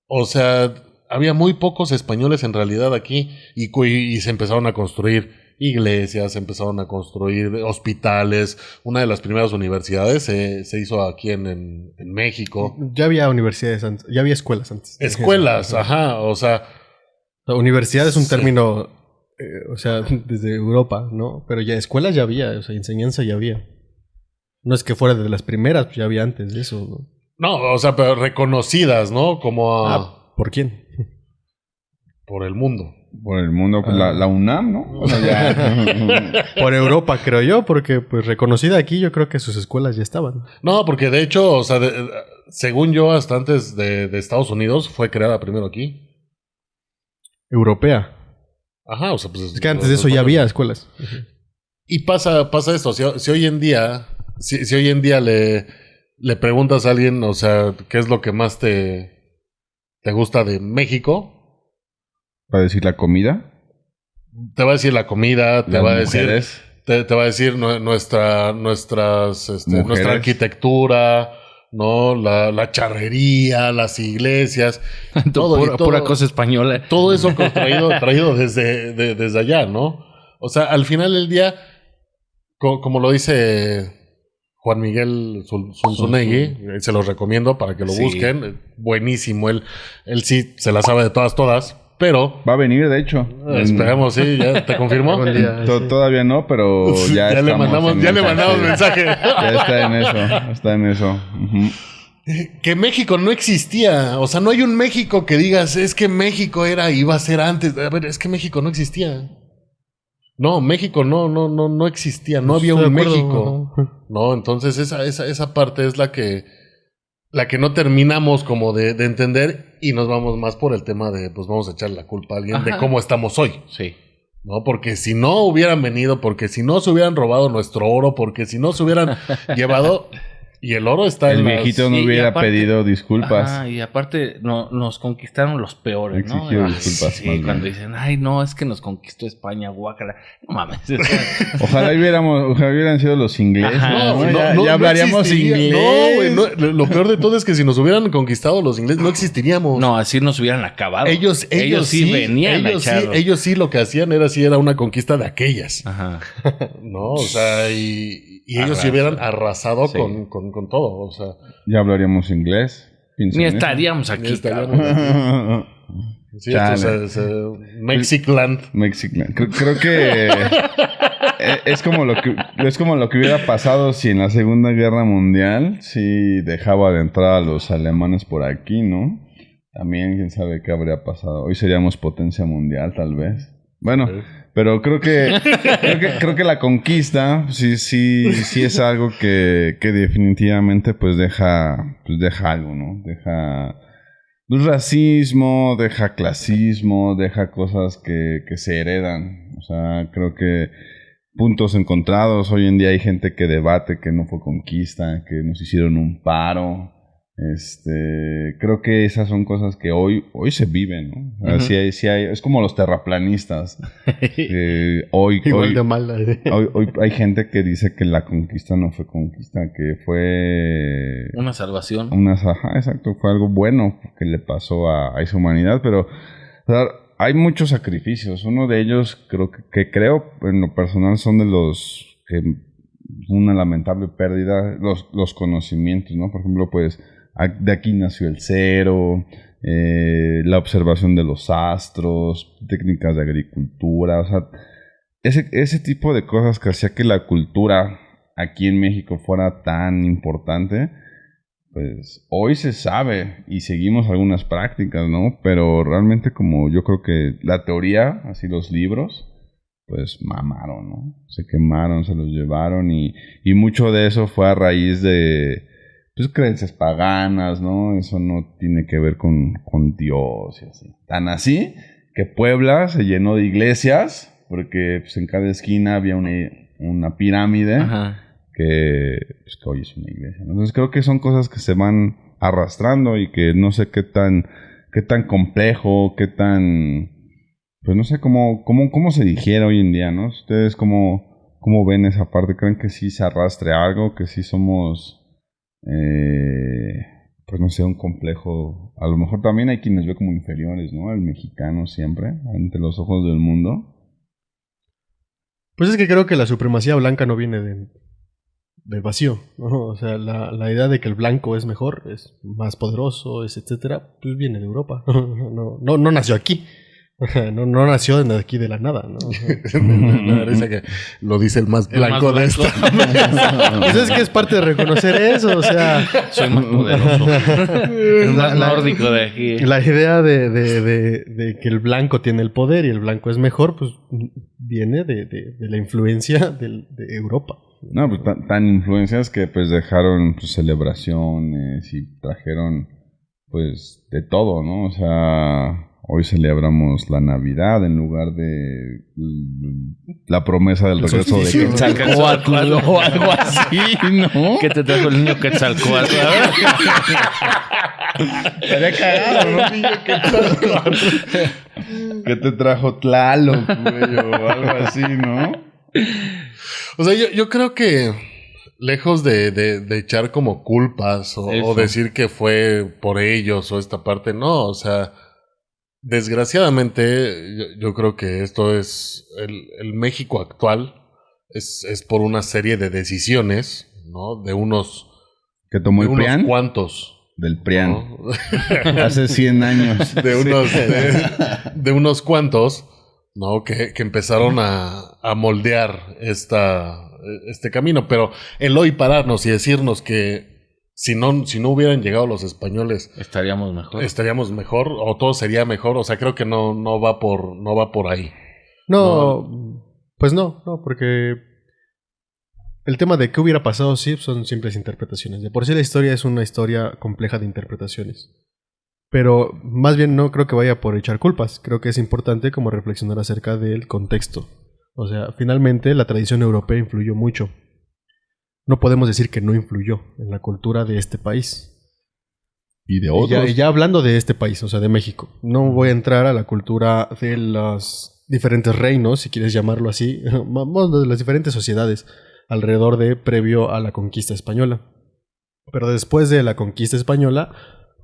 O sea, había muy pocos españoles en realidad aquí y se empezaron a construir iglesias, se empezaron a construir hospitales. Una de las primeras universidades se hizo aquí en México. Ya había universidades antes, ya había escuelas antes. Escuelas, ajá, o sea... La universidad es un término, o sea, desde Europa, ¿no? Pero ya escuelas ya había, o sea, enseñanza ya había. No es que fuera de las primeras, pues ya había antes de eso, ¿no? No, o sea, pero reconocidas, ¿no? Como... ¿por quién? Por el mundo. Por el mundo, pues la UNAM, ¿no? O sea, ya. Por Europa, creo yo, porque pues reconocida aquí yo creo que sus escuelas ya estaban. No, porque de hecho, o sea, según yo, hasta antes de Estados Unidos, fue creada primero aquí. Europea. Ajá, o sea, pues... Es que antes de eso ya había escuelas. Uh-huh. Y pasa esto, si hoy en día, si hoy en día le preguntas a alguien, o sea, ¿qué es lo que más te gusta de México? ¿Va a decir la comida? Te va a decir la comida, te va a decir... Te va a decir nuestra arquitectura, ¿no? La charrería, las iglesias, pura cosa española. Todo eso traído desde allá, ¿no? O sea, al final del día, como lo dice Juan Miguel Zunzunegui, se los recomiendo para que lo busquen. Buenísimo, él sí se la sabe de todas. Pero... Va a venir, de hecho. Esperemos, sí, ¿ya te confirmó? Todavía no, pero ya le mandamos mensaje. Ya está en eso. Uh-huh. Que México no existía. O sea, no hay un México que digas, es que México iba a ser antes. A ver, es que México no existía. No, México no existía. No había un México. No, entonces esa parte es la que no terminamos como de entender y nos vamos más por el tema de, pues vamos a echar la culpa a alguien de cómo estamos hoy. Sí. ¿No? Porque si no hubieran venido, porque si no se hubieran robado nuestro oro, porque si no se hubieran llevado... Y el oro está en las... viejito no hubiera pedido disculpas. Y aparte nos conquistaron los peores, ¿no? Exigió disculpas. Sí, cuando dicen, ay, no, es que nos conquistó España, guácala. No mames. Ojalá hubieran sido los ingleses. Ya hablaríamos inglés. No, güey. Lo peor de todo es que si nos hubieran conquistado los ingleses, no existiríamos. No, así nos hubieran acabado. Ellos sí venían a echarlo. Ellos sí lo que hacían era una conquista de aquellas. Ajá. No, o sea, y ellos sí hubieran arrasado con todo, o sea. Ya hablaríamos inglés. Ni estaríamos aquí. Sí, Mexicland. Creo que es como lo que hubiera pasado si en la Segunda Guerra Mundial sí dejaba de entrar a los alemanes por aquí, ¿no? También quién sabe qué habría pasado. Hoy seríamos potencia mundial, tal vez. Bueno, pero creo que la conquista sí es algo que definitivamente pues deja algo, ¿no? Deja racismo, deja clasismo, deja cosas que se heredan. O sea, creo que puntos encontrados. Hoy en día hay gente que debate que no fue conquista, que nos hicieron un paro. Creo que esas son cosas que hoy se viven, ¿no? Uh-huh. Sí hay, es como los terraplanistas. Hoy de mal. Hoy hay gente que dice que la conquista no fue conquista, que fue una salvación. Exacto, fue algo bueno que le pasó a esa humanidad, pero o sea, hay muchos sacrificios. Uno de ellos creo en lo personal son de los que una lamentable pérdida, los conocimientos, ¿no? Por ejemplo, pues de aquí nació el cero, la observación de los astros, técnicas de agricultura, o sea, ese tipo de cosas que hacía que la cultura aquí en México fuera tan importante, pues hoy se sabe y seguimos algunas prácticas, ¿no? Pero realmente como yo creo que la teoría, así los libros, pues mamaron, ¿no? Se quemaron, se los llevaron y mucho de eso fue a raíz de, pues, creencias paganas, ¿no? Eso no tiene que ver con Dios y así. Tan así que Puebla se llenó de iglesias porque pues, en cada esquina había una pirámide. Ajá. Que hoy es una iglesia, ¿no? Entonces creo que son cosas que se van arrastrando y que no sé qué tan complejo, qué tan, pues no sé cómo se digiere hoy en día, ¿no? Ustedes cómo ven esa parte, ¿creen que sí se arrastre algo, que sí somos, pues no sé, un complejo? A lo mejor también hay quienes ve como inferiores, ¿no? El mexicano siempre, ante los ojos del mundo. Pues es que creo que la supremacía blanca no viene del vacío, ¿no? O sea, la idea de que el blanco es mejor, es más poderoso, es etcétera, pues viene de Europa. No nació aquí. No nació de aquí de la nada, ¿no? La risa que lo dice el más blanco de esta. Pues es que es parte de reconocer eso, o sea... Soy más poderoso. El más nórdico de aquí. La idea de que el blanco tiene el poder y el blanco es mejor, pues viene de la influencia de Europa. No, pues tan influencias que pues dejaron pues, celebraciones y trajeron pues de todo, ¿no? O sea... Hoy celebramos la Navidad en lugar de la promesa del regreso de Quetzalcóatl o algo así, ¿no? ¿Qué te trajo el niño Quetzalcóatl? Te había cagado, ¿no? Niño Quetzalcóatl. ¿Qué te trajo Tlaloc, güey? O algo así, ¿no? O sea, yo creo que lejos de echar como culpas o decir que fue por ellos o esta parte, no, o sea... Desgraciadamente, yo creo que esto es el México actual es por una serie de decisiones, ¿no? De unos que tomó el PRIAN, cuantos del PRIAN, ¿no? Hace 100 años, de unos cuantos, ¿no? Que empezaron a moldear este camino, pero el hoy pararnos y decirnos que si no hubieran llegado los españoles, estaríamos mejor o todo sería mejor. O sea, creo que no va por ahí. Pues no, porque el tema de qué hubiera pasado sí son simples interpretaciones. De por sí la historia es una historia compleja de interpretaciones. Pero más bien no creo que vaya por echar culpas. Creo que es importante como reflexionar acerca del contexto. O sea, finalmente la tradición europea influyó mucho. No podemos decir que no influyó en la cultura de este país. Y de otros. Ya hablando de este país, o sea, de México. No voy a entrar a la cultura de los diferentes reinos, si quieres llamarlo así, de las diferentes sociedades alrededor de previo a la conquista española. Pero después de la conquista española,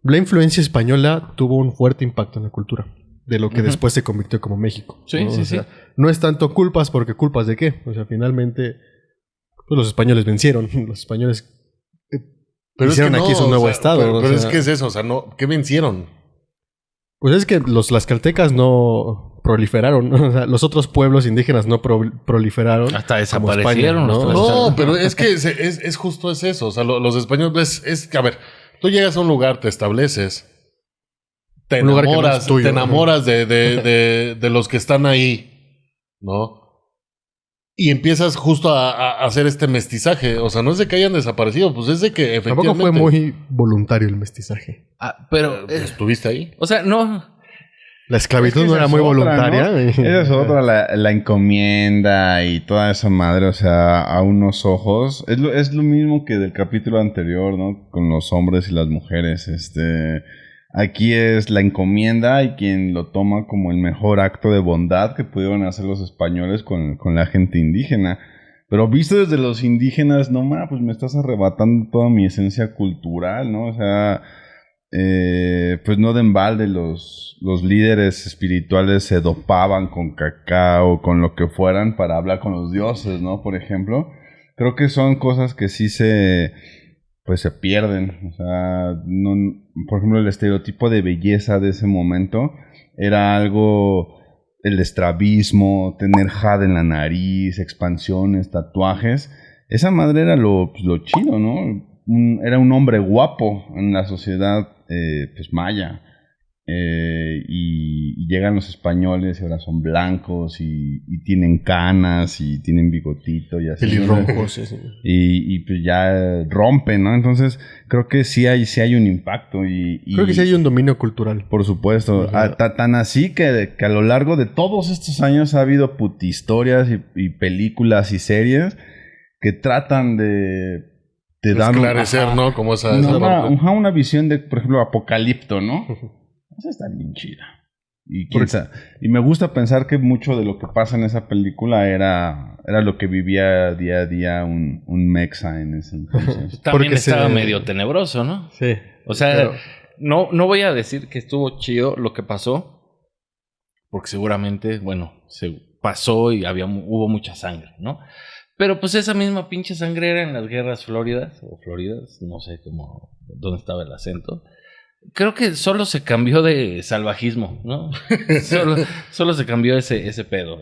la influencia española tuvo un fuerte impacto en la cultura, de lo que después se convirtió como México. Sí, ¿no? sí, o sea, no es tanto culpas, porque culpas de qué. O sea, finalmente... Pues los españoles vencieron. Los españoles hicieron aquí su nuevo estado. Pero es que es eso, o sea, no, ¿qué vencieron? Pues es que los tlaxcaltecas no proliferaron. O sea, los otros pueblos indígenas no proliferaron. Hasta desaparecieron. España, ¿no? Pero es que es justo eso. O sea, los españoles es que, a ver, tú llegas a un lugar, te estableces, te enamoras de los que están ahí, ¿no? Y empiezas justo a hacer este mestizaje. O sea, no es de que hayan desaparecido, pues es de que efectivamente... Tampoco fue muy voluntario el mestizaje. Pero... ¿Estuviste ahí? O sea, no... La esclavitud no era muy voluntaria. ¿no? Esa es otra, la encomienda y toda esa madre, o sea, a unos ojos. Es lo mismo que del capítulo anterior, ¿no? Con los hombres y las mujeres, Aquí es la encomienda y quien lo toma como el mejor acto de bondad que pudieron hacer los españoles con la gente indígena. Pero visto desde los indígenas, no ma, pues me estás arrebatando toda mi esencia cultural, ¿no? O sea, pues no de embalde los líderes espirituales se dopaban con cacao, con lo que fueran para hablar con los dioses, ¿no? Por ejemplo, creo que son cosas que sí se pierden. O sea, no, por ejemplo, el estereotipo de belleza de ese momento era algo, el estrabismo, tener jade en la nariz, expansiones, tatuajes. Esa madre era lo chido, ¿no? era un hombre guapo en la sociedad pues maya. Y llegan los españoles y ahora son blancos y tienen canas y tienen bigotito y así. Pelirrojos, sí. Y pues ya rompen, ¿no? Entonces creo que sí hay un impacto creo que sí hay un dominio cultural. Por supuesto. Tan así que a lo largo de todos estos años ha habido historias y películas y series que tratan de dar esclarecer, ¿no? Como una visión de, por ejemplo, Apocalipto, ¿no? Esa está bien chida. Y me gusta pensar que mucho de lo que pasa en esa película era lo que vivía día a día un mexa en ese entonces. También estaba medio tenebroso, ¿no? Sí. O sea, no voy a decir que estuvo chido lo que pasó, porque seguramente, bueno, se pasó y hubo mucha sangre, ¿no? Pero pues esa misma pinche sangre era en las guerras floridas, no sé dónde estaba el acento. Creo que solo se cambió de salvajismo, ¿no? solo se cambió ese pedo.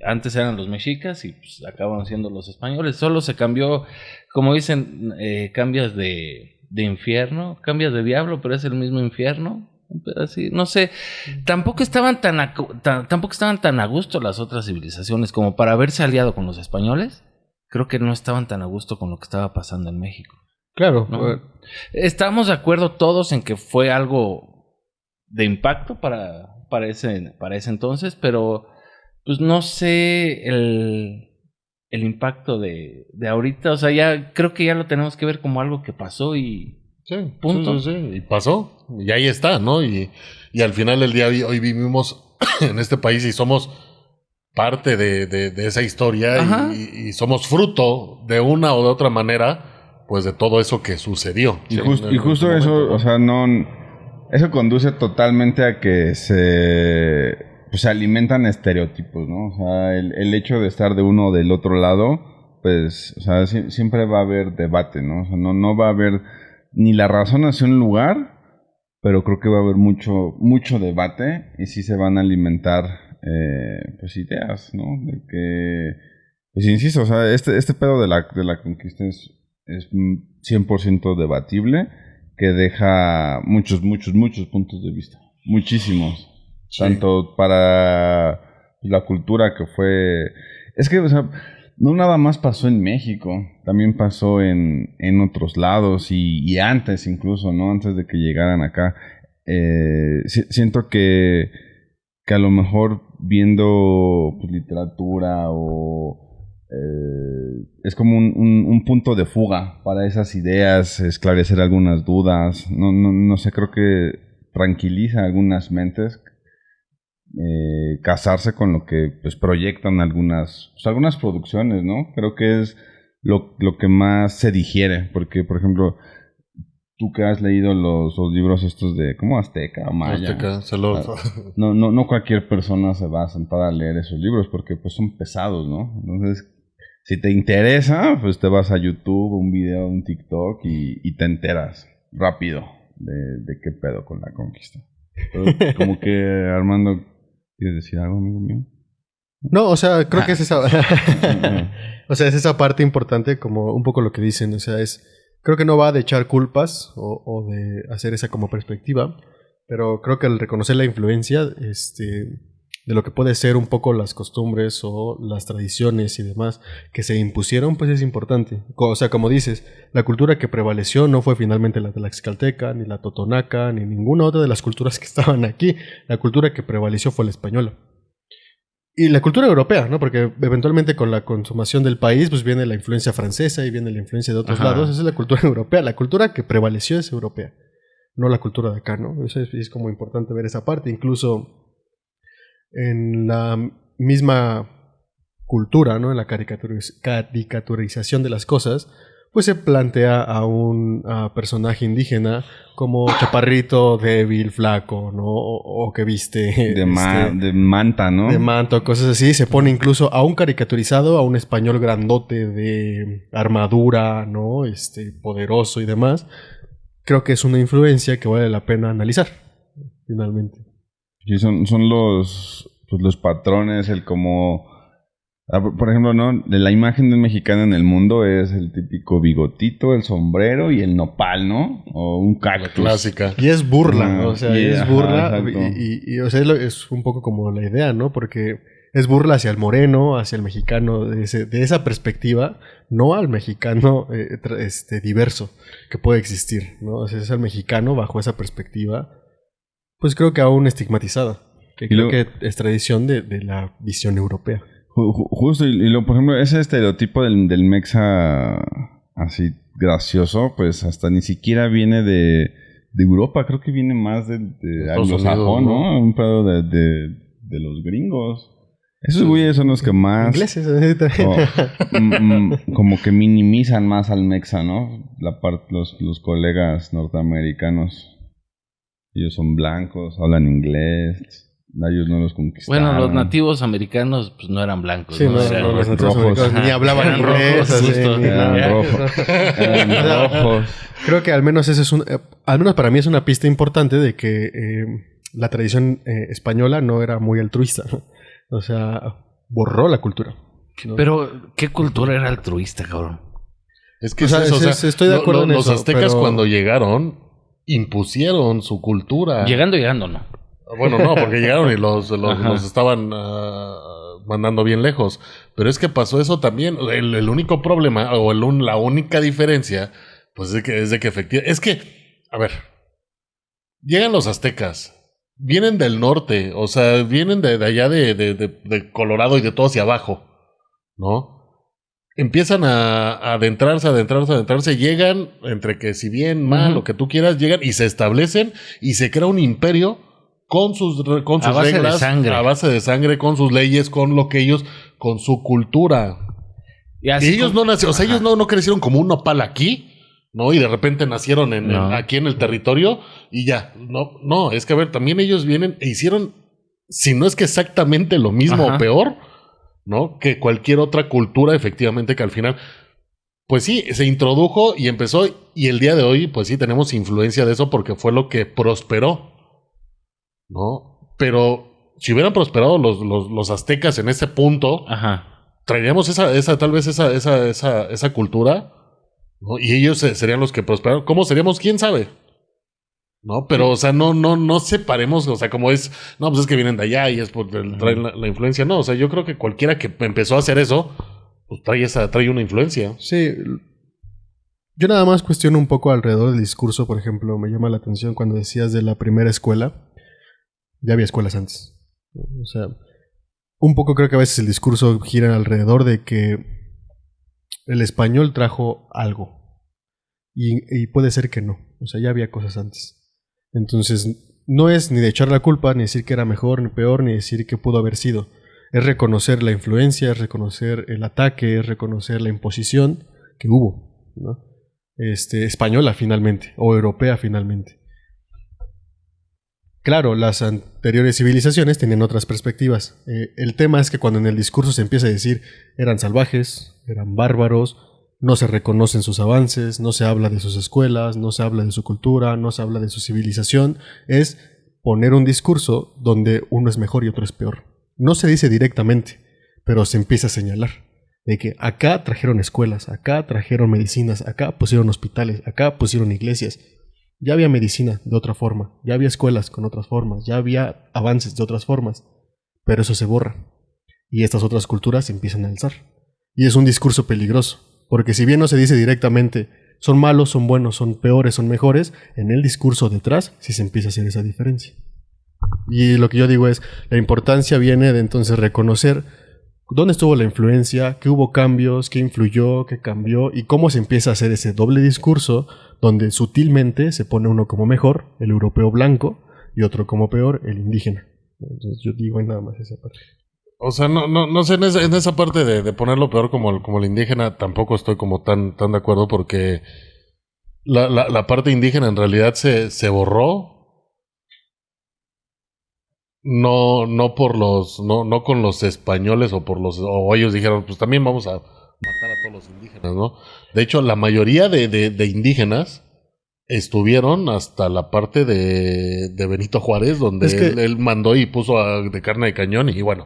Antes eran los mexicas y pues acaban siendo los españoles. Solo se cambió, como dicen, cambias de infierno, cambias de diablo, pero es el mismo infierno. Así, no sé. Tampoco estaban tan a gusto las otras civilizaciones como para haberse aliado con los españoles. Creo que no estaban tan a gusto con lo que estaba pasando en México. Claro. ¿No? Estamos de acuerdo todos en que fue algo de impacto para ese entonces, pero pues no sé el impacto de ahorita. O sea, ya creo que ya lo tenemos que ver como algo que pasó y punto. Sí. Y pasó. Y ahí está, ¿no? Y al final del día hoy vivimos en este país y somos parte de esa historia y somos fruto de una o de otra manera pues de todo eso que sucedió. Y justo eso, ¿no? O sea, eso conduce totalmente a que se alimentan estereotipos, ¿no? O sea, el hecho de estar de uno o del otro lado, pues, o sea, siempre va a haber debate, ¿no? O sea, no va a haber ni la razón hacia un lugar, pero creo que va a haber mucho debate y sí se van a alimentar, pues, ideas, ¿no? De que, pues, insisto, o sea, este pedo de la conquista es 100% debatible, que deja muchos puntos de vista. Muchísimos. Sí. Tanto para la cultura que fue... Es que, o sea, no nada más pasó en México, también pasó en otros lados y antes incluso, ¿no? Antes de que llegaran acá. Siento que a lo mejor viendo pues, literatura o... es como un punto de fuga para esas ideas, esclarecer algunas dudas, no sé, creo que tranquiliza algunas mentes, casarse con lo que pues proyectan algunas producciones, ¿no? Creo que es lo que más se digiere, porque por ejemplo tú que has leído los libros estos de como Azteca, Maya, no cualquier persona se va a sentar a leer esos libros porque pues son pesados, ¿no? Entonces si te interesa, pues te vas a YouTube, un video, un TikTok y te enteras rápido de qué pedo con la conquista. Pero como que, Armando, ¿quieres decir algo, amigo mío? No, o sea, creo que es esa... o sea, es esa parte importante, como un poco lo que dicen. O sea, creo que no va de echar culpas o de hacer esa como perspectiva, pero creo que al reconocer la influencia, de lo que puede ser un poco las costumbres o las tradiciones y demás que se impusieron, pues es importante. O sea, como dices, la cultura que prevaleció no fue finalmente la de la Tlaxcalteca, ni la totonaca, ni ninguna otra de las culturas que estaban aquí. La cultura que prevaleció fue la española. Y la cultura europea, ¿no? Porque eventualmente con la consumación del país, pues viene la influencia francesa y viene la influencia de otros lados. Esa es la cultura europea. La cultura que prevaleció es europea, no la cultura de acá, ¿no? Eso es como importante ver esa parte. Incluso en la misma cultura, ¿no? En la caricaturización de las cosas, pues se plantea a un personaje indígena como chaparrito, débil, flaco, ¿no? O que viste... de manta, ¿no? De manto, cosas así. Se pone incluso a un caricaturizado, a un español grandote de armadura, ¿no? Poderoso y demás. Creo que es una influencia que vale la pena analizar, finalmente. Sí, son los patrones, el como Por ejemplo, ¿no? La imagen del mexicano en el mundo es el típico bigotito, el sombrero y el nopal, ¿no? O un La cactus. clásica. Y es burla, Ah, o sea, y- es ajá, burla. exacto. O sea, es un poco como la idea, ¿no? Porque es burla hacia el moreno, hacia el mexicano, de esa perspectiva, no al mexicano diverso que puede existir, ¿no? O sea, es al mexicano bajo esa perspectiva, pues creo que aún estigmatizada, que Y creo luego- que es tradición de la visión europea. Justo, por ejemplo, ese estereotipo del mexa así gracioso, pues hasta ni siquiera viene de Europa, creo que viene más de Estados anglosajón, Unidos, ¿no? Un pedo de los gringos. Esos güeyes son los que más Ingleses, como que minimizan más al mexa, ¿no? Los colegas norteamericanos. Ellos son blancos, hablan inglés. A ellos no los conquistaron. Bueno, los nativos americanos pues no eran blancos. Sí, ¿no? no, O sea, no, los nativos rojos. americanos ni hablaban Eran inglés, rojos, así, justo. ni Eran nada. rojos. Eran rojos. Creo que al menos ese es al menos para mí es una pista importante de que la tradición española no era muy altruista, ¿no? O sea, borró la cultura, ¿no? Pero, ¿qué cultura era altruista, cabrón? Es que O sea, es eso, o sea, estoy de acuerdo en los eso, aztecas pero- cuando llegaron impusieron su cultura. Llegando, no. Bueno, no, porque llegaron y los Ajá. estaban mandando bien lejos. Pero es que pasó eso también. El único problema, o la única diferencia, pues es de que efectivamente. Es que, a ver, llegan los aztecas, vienen del norte, o sea, vienen de allá de Colorado y de todo hacia abajo, ¿no? Empiezan a adentrarse, llegan, entre que si bien, mal, Ujú. lo que tú quieras, llegan y se establecen y se crea un imperio con sus base de reglas, sangre. a base de sangre, con sus leyes, con lo que ellos, con su cultura. Y Y así ellos como- no nacieron, o sea, Ajá. ellos no crecieron como un nopal aquí, ¿no? Y de repente nacieron No. aquí en el territorio y ya. No, es que a ver, también ellos vienen e hicieron, si no es que exactamente lo mismo Ajá. o peor, ¿no? Que cualquier otra cultura, efectivamente, que al final, pues sí, se introdujo y empezó, y el día de hoy, pues sí, tenemos influencia de eso porque fue lo que prosperó, ¿no? Pero si hubieran prosperado los aztecas en ese punto, Ajá. traeríamos tal vez esa cultura, ¿no? Y ellos serían los que prosperaron. ¿Cómo seríamos? ¿Quién sabe? ¿No? Pero, o sea, no separemos, o sea, como es, no, pues es que vienen de allá y es por traen la influencia. No, o sea, yo creo que cualquiera que empezó a hacer eso, pues trae una influencia. Sí, yo nada más cuestiono un poco alrededor del discurso, por ejemplo, me llama la atención cuando decías de la primera escuela, ya había escuelas antes, ¿no? O sea, un poco creo que a veces el discurso gira alrededor de que el español trajo algo y puede ser que no, o sea, ya había cosas antes. Entonces, no es ni de echar la culpa, ni decir que era mejor, ni peor, ni decir que pudo haber sido. Es reconocer la influencia, es reconocer el ataque, es reconocer la imposición que hubo, ¿no? Española finalmente, o europea finalmente. Claro, las anteriores civilizaciones tenían otras perspectivas. El tema es que cuando en el discurso se empieza a decir eran salvajes, eran bárbaros, no se reconocen sus avances, no se habla de sus escuelas, no se habla de su cultura, no se habla de su civilización, es poner un discurso donde uno es mejor y otro es peor. No se dice directamente, pero se empieza a señalar de que acá trajeron escuelas, acá trajeron medicinas, acá pusieron hospitales, acá pusieron iglesias. Ya había medicina de otra forma, ya había escuelas con otras formas, ya había avances de otras formas, pero eso se borra. Y estas otras culturas se empiezan a alzar. Y es un discurso peligroso, porque si bien no se dice directamente son malos, son buenos, son peores, son mejores, en el discurso detrás sí se empieza a hacer esa diferencia. Y lo que yo digo es, la importancia viene de entonces reconocer dónde estuvo la influencia, qué hubo cambios, qué influyó, qué cambió y cómo se empieza a hacer ese doble discurso donde sutilmente se pone uno como mejor, el europeo blanco, y otro como peor, el indígena. Entonces yo digo nada más esa parte. O sea, no sé, en esa parte de ponerlo peor como el indígena, tampoco estoy como tan de acuerdo porque la parte indígena en realidad se borró. No con los españoles o ellos dijeron, pues también vamos a matar a todos los indígenas, ¿no? De hecho, la mayoría de indígenas estuvieron hasta la parte de Benito Juárez, donde Es que- él mandó y puso de carne de cañón, y bueno,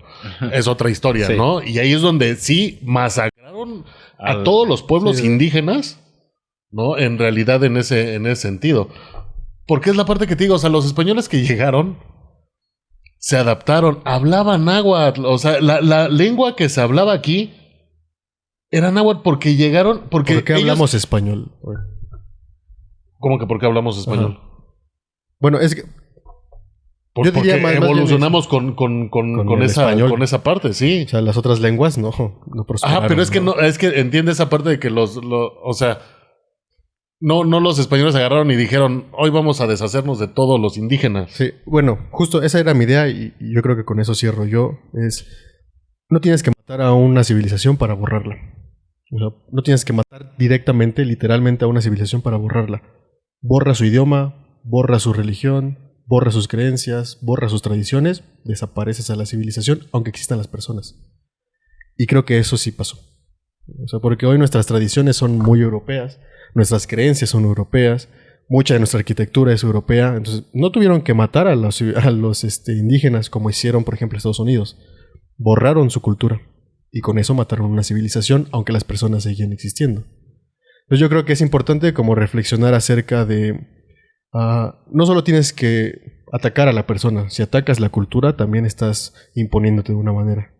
es otra historia, Sí. ¿no? Y ahí es donde sí masacraron a Al- todos los pueblos sí. indígenas, ¿no? En realidad, en ese sentido. Porque es la parte que te digo, o sea, los españoles que llegaron se adaptaron, hablaban náhuatl, o sea, la lengua que se hablaba aquí era náhuatl porque llegaron, porque ¿Por qué ellos- hablamos español? ¿Cómo que por qué hablamos español? Bueno, es que Yo Porque diría más bien evolucionamos con el español. esa parte, sí. o sea, las otras lenguas no prosperaron. Ajá, pero es que no, es que entiende esa parte de que o sea, no los españoles agarraron y dijeron, hoy vamos a deshacernos de todos los indígenas. Sí, bueno, justo esa era mi idea y yo creo que con eso cierro yo. No tienes que matar a una civilización para borrarla. O sea, no tienes que matar directamente, literalmente a una civilización para borrarla. Borra su idioma, borra su religión, borra sus creencias, borra sus tradiciones, desapareces a la civilización, aunque existan las personas. Y creo que eso sí pasó. O sea, porque hoy nuestras tradiciones son muy europeas, nuestras creencias son europeas, mucha de nuestra arquitectura es europea, entonces no tuvieron que matar a los indígenas como hicieron, por ejemplo, Estados Unidos. Borraron su cultura y con eso mataron una civilización, aunque las personas seguían existiendo. Entonces yo creo que es importante como reflexionar acerca de no solo tienes que atacar a la persona, si atacas la cultura también estás imponiéndote de una manera.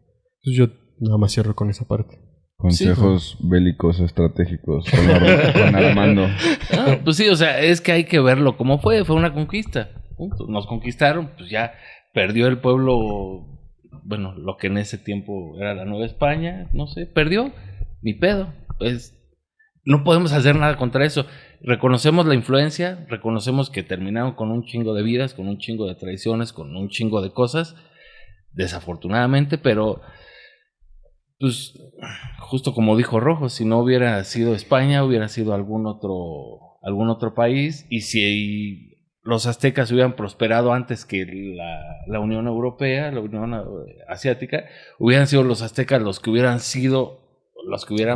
Entonces yo nada más cierro con esa parte. Consejos bélicos estratégicos con Armando. Ah, pues sí, o sea, es que hay que verlo como fue una conquista. Punto. Nos conquistaron, pues ya perdió el pueblo, bueno, lo que en ese tiempo era la Nueva España, no sé, perdió, ni pedo. Pues no podemos hacer nada contra eso. Reconocemos la influencia, reconocemos que terminaron con un chingo de vidas, con un chingo de tradiciones, con un chingo de cosas, desafortunadamente, pero pues justo como dijo Rojo, si no hubiera sido España, hubiera sido algún otro país, y si los aztecas hubieran prosperado antes que la Unión Europea, la Unión Asiática, hubieran sido los aztecas los que hubieran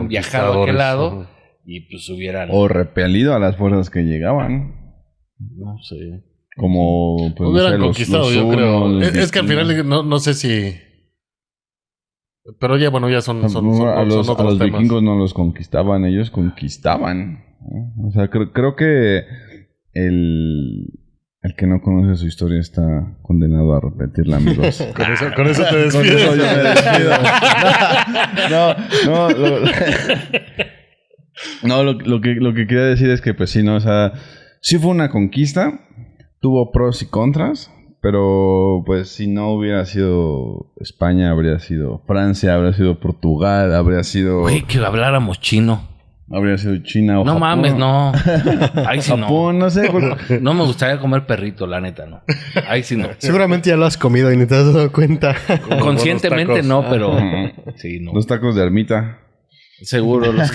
viajado a aquel lado, Ajá. y pues hubieran, O repelido a las fuerzas que llegaban. no sé. Como pues, Hubieran no sé, conquistado, los yo creo. hunos, los Es que al vikingos. final no sé si. Pero ya, bueno, ya son a los otros temas. vikingos no los conquistaban, ellos conquistaban, ¿no? O sea, creo que el que no conoce su historia está condenado a repetirla, amigos. Con eso te Con eso despides. yo me despido. Lo que quería decir es que, pues sí, ¿no? O sea, sí fue una conquista, tuvo pros y contras, pero pues si no hubiera sido España, habría sido Francia, habría sido Portugal, habría sido Güey, que habláramos chino. China o No Japón. mames, no. Ahí sí no. Japón, no sé. No me gustaría comer perrito, la neta, no. Ahí sí no. Seguramente ya lo has comido y ni te has dado cuenta. Conscientemente buenos no, pero Ujú. sí, no. Los tacos de ermita. Seguro los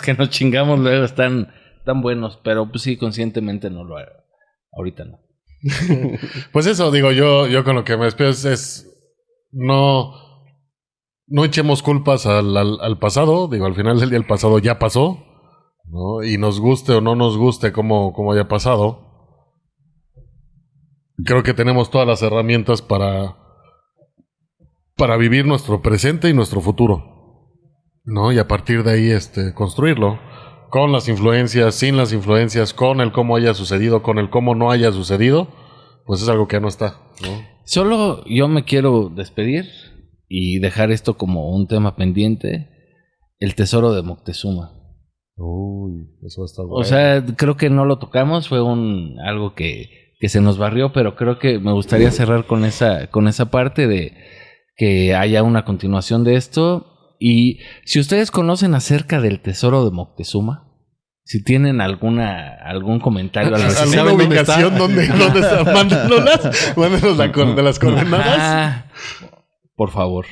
que nos chingamos luego están tan buenos, pero pues sí, conscientemente no lo hago. Ahorita no. Pues eso, digo, yo con lo que me despido es no echemos culpas al pasado. Digo, al final del día el pasado ya pasó, ¿no? Y nos guste o no nos guste cómo haya pasado, creo que tenemos todas las herramientas para vivir nuestro presente y nuestro futuro, ¿no? Y a partir de ahí construirlo. Con las influencias, sin las influencias, con el cómo haya sucedido, con el cómo no haya sucedido, pues es algo que ya no está, ¿no? Solo yo me quiero despedir y dejar esto como un tema pendiente. El tesoro de Moctezuma. Uy, eso está bueno. O sea, creo que no lo tocamos, fue algo que se nos barrió, pero creo que me gustaría cerrar con esa parte de que haya una continuación de esto. Y si ustedes conocen acerca del tesoro de Moctezuma, si tienen algún comentario al respecto. ¿Alguna ¿Saben dónde ubicación donde está? Mándenos de las coordenadas. Ah, por favor.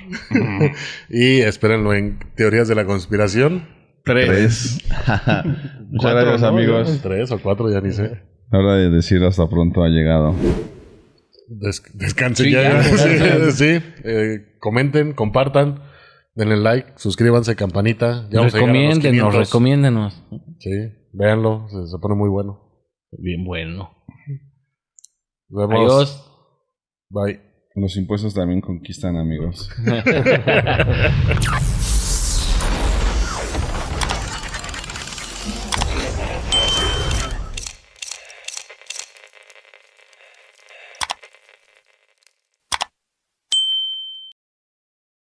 Y espérenlo en Teorías de la Conspiración. 3. Muchas gracias, ¿no? amigos. 3 o 4, ya ni sé. La hora de decir hasta pronto ha llegado. Descansen Sí, ya. ya. Sí. Comenten, compartan, denle like, suscríbanse, campanita. Ya vamos a llegar a los 500. Recomiéndenos. Sí, véanlo, se pone muy bueno. Bien bueno. Nos vemos. Adiós. Bye. Los impuestos también conquistan, amigos.